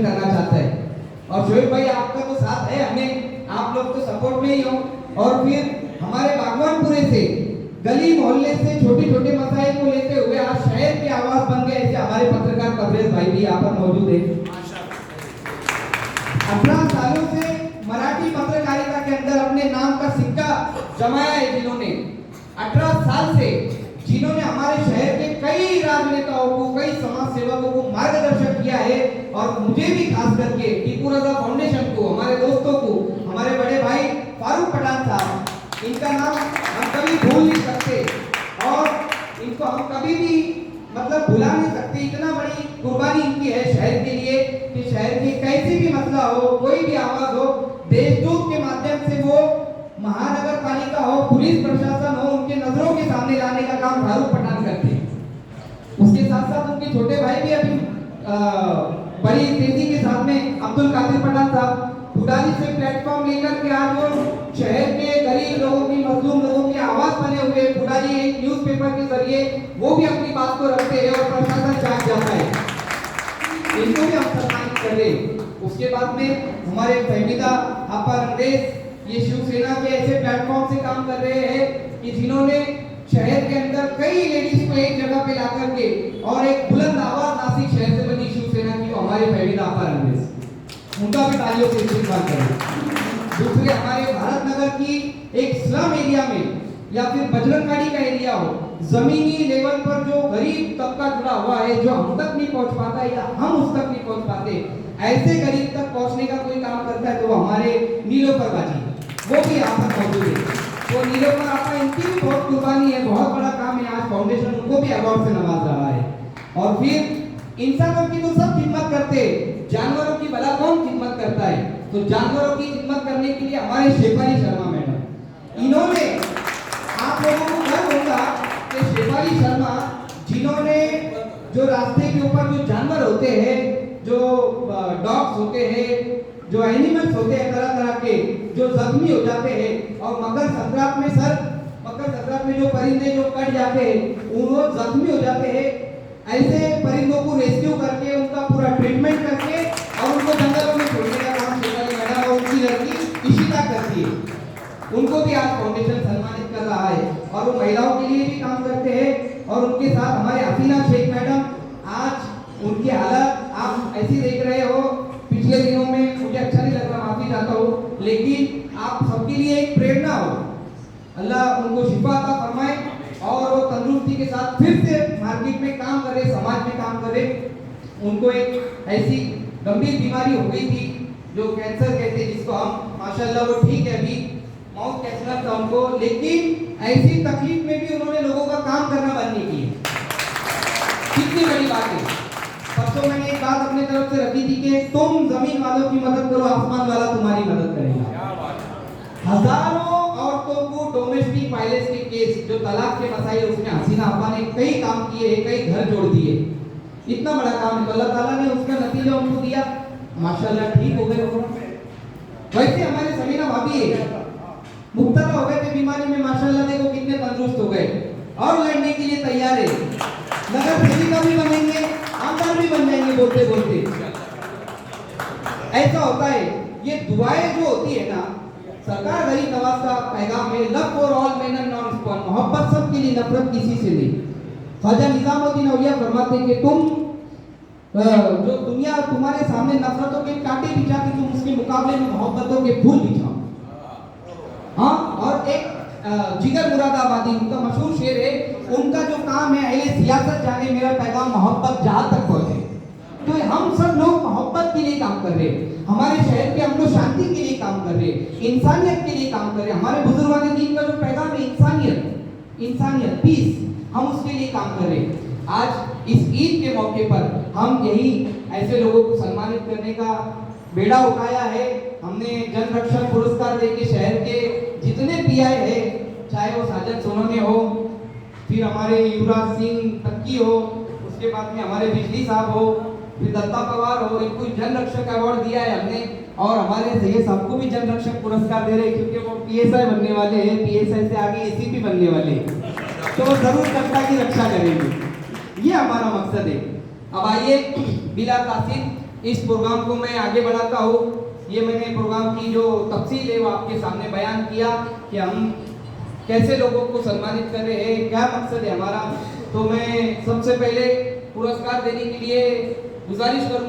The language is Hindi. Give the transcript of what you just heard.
फाउंडेशन करना चाहता है। और शोएब भाई आपका तो साथ है, हमें आप लोग तो सपोर्ट में ही हो। और फिर हमारे बागवानपुरे से, गली मोहल्ले से छोटे छोटे मसाइल को लेते हुए आज शहर की आवाज बन गए, ऐसे हमारे पत्रकार कवरेज भाई भी यहाँ पर मौजूद है। 18 सालों से मराठी पत्रकारिता के अंदर अपने नाम का सिक्का जमाया है जिन्होंने, 18 साल से जिन्होंने हमारे शहर के कई राजनेताओं को, कई समाज सेवकों को मार्गदर्शन किया है। और मुझे भी खास करके टीपू रजा फाउंडेशन को, हमारे दोस्तों को, हमारे बड़े भाई फारूक पठान साहब, इनका नाम हम कभी भूल नहीं सकते और इनको हम कभी भी मतलब भुला नहीं सकते। इतना बड़ी कुर्बानी इनकी है शहर के लिए कि शहर की कैसी भी मसला हो, कोई भी आवाज हो, देशदूत के माध्यम से वो महानगर पालिका हो, पुलिस प्रशासन हो, उनके नजरों के सामने लाने का काम फारूक पठान करते हैं। उसके साथ साथ उनके छोटे भाई भी अभी बड़ी तेजी के साथ में अब्दुल कादिर पठान साहब फुटानी से प्लेटफॉर्म लेकर के आज वो शहर के गरीब लोगों की, मजलूम लोगों की आवाज बने हुए। फुटानी एक न्यूज़पेपर के जरिए वो भी अपनी बात को रखते हैं और प्रशासन जाग जाता है, इनको भी हम सम्मानित कर रहे। उसके बाद में हमारे फहमीदा आपा अंग्रेज ये शिवसेना के ऐसे प्लेटफॉर्म से काम कर रहे हैं कि जिन्होंने शहर के अंदर कई लेडीज को एक जगह पे ला करके और एक बुलंद आवाज नासिक शहर से बनी शिवसेना की, हमारे फहमीदा आपा अंग्रेज, उनका भी तालियों से इस्तेमाल करें। दूसरे हमारे भारत नगर की एक स्लम एरिया में या फिर बजरंगबाड़ी का एरिया हो, जमीनी लेवल पर जो गरीब तबका जुड़ा हुआ है, जो हम तक नहीं पहुंच पाता या हम उस तक नहीं पहुंच पाते, ऐसे गरीब तक पहुंचने का कोई काम करता है तो वो हमारे नीलोफर बाजी, वो भी यहाँ पर मौजूद है। तो नीलोफर आपका, इनकी भी बहुत कुर्बानी है, बहुत बड़ा काम है। आज फाउंडेशन उनको भी अवार्ड से नवाज रहा है। और फिर इंसानों की तो सब खिदमत करते, जानवरों की भला कौन खिदमत करता है? तो जानवरों की खिदमत करने के लिए हमारे शेफाली शर्मा मैडम, इन्होंने, आप लोगों को गर्व होगा कि शेफाली शर्मा जिन्होंने जो रास्ते के ऊपर जो जानवर होते हैं, जो डॉग्स होते हैं, जो एनिमल्स होते हैं तरह तरह के, जो जख्मी हो जाते हैं, और मकर संक्रांत में जो परिंदे जो कट जाते हैं, वो जख्मी हो जाते हैं, ऐसे परिंदों को रेस्क्यू करके उनका पूरा ट्रीटमेंट करके और उनको जंगलों में छोड़ने का काम शेफाली मैडम और उनकी लड़की इशिता करती है। उनको भी आज फाउंडेशन सम्मानित कर रहा है और वो महिलाओं के लिए भी काम करते हैं। और उनके साथ हमारे हसीना शेख मैडम, आज उनकी हालत आप ऐसी देख रहे हो, पिछले दिनों में मुझे अच्छा नहीं लग रहा, माफी चाहता हूँ, लेकिन आप सबके लिए एक प्रेरणा हो, अल्लाह उनको शिफा अता फरमाए और वो तंदुरुस्ती के साथ फिर से मार्केट में काम करे, समाज में काम करे। उनको एक ऐसी गंभीर बीमारी हो गई थी जो कैंसर कहते हैं, जिसको हम माशाल्लाह वो ठीक है, अभी माउथ कैंसर था उनको, लेकिन ऐसी तकलीफ में भी उन्होंने लोगों का काम करना बंद नहीं किया। कितनी बड़ी बात है। परसों मैंने एक बात अपने तरफ से रखी थी कि तुम जमीन वालों की मदद करो, आसमान वाला तुम्हारी मदद करेगा। हजारों औरतों को डोमेस्टिक वायलेंस के केस, जो तलाक के मसाइल, उसमें हसीना आपा ने कई काम किए हैं, कई घर जोड़ दिए। इतना बड़ा काम है, अल्लाह ताला ने उसका नतीजा उनको दिया, माशाल्लाह ठीक हो गए वो। वैसे हमारे समीना भाभी मुब्तला हो गए थे बीमारी में, माशाल्लाह देखो कितने तंदुरुस्त हो गए और लड़ने के लिए तैयार है। नगर सेविका भी बनेंगे, आमदार भी बन जाएंगे बोलते बोलते। ऐसा होता है। ये दुआएं जो होती है ना, सरकार गरीब नवाज का पैगाम है, love for all man and non respond, मोहब्बत सबके लिए, नफरत किसी से नहीं। ख्वाजा निजामुद्दीन औलिया फरमाते हैं कि तुम जो दुनिया तुम्हारे सामने नफरतों के कांटे बिछाती, तुम उसके मुकाबले में मोहब्बतों के फूल बिछाओ। हाँ, और एक जिगर मुरादाबादी, उनका मशहूर शेर है, उनका जो काम है, अहले सियासत जाने मेरा पैगाम मोहब्बत जहां तक पहुंचे। तो हम सब लोग मोहब्बत के लिए काम कर रहे हैं, हमारे शहर के हम लोग शांति के लिए काम कर रहे हैं, इंसानियत के लिए काम कर रहे हैं। हमारे बुजुर्गान दीन का जो पैगाम है इंसानियत, पीस, हम उसके लिए काम कर रहे हैं। आज इस ईद के मौके पर हम यही ऐसे लोगों को सम्मानित करने का बेड़ा उठाया है। हमने जन रक्षक पुरस्कार देके शहर के जितने पीआई है, चाहे वो साजद सोनोने हो, फिर हमारे युवराज सिंह तक्की हो, उसके बाद में हमारे बिजली साहब हो, फिर दत्ता पवार हो, इनको जन रक्षक अवार्ड दिया है हमने। और हमारे सैयद साहब को भी जन रक्षक पुरस्कार दे रहे हैं, क्योंकि वो पीएसआई बनने वाले हैं, पीएसआई से आगे एसीपी बनने वाले हैं, तो वो जरूर जनता की रक्षा करेंगे। ये हमारा मकसद है। अब आइए बिला तासीर इस प्रोग्राम को मैं आगे बढ़ाता हूँ। ये मैंने प्रोग्राम की जो तफसील है वो आपके सामने बयान किया कि हम कैसे लोगों को सम्मानित कर रहे हैं, क्या मकसद है हमारा। तो मैं सबसे पहले पुरस्कार देने के लिए गुजारिश करूंगा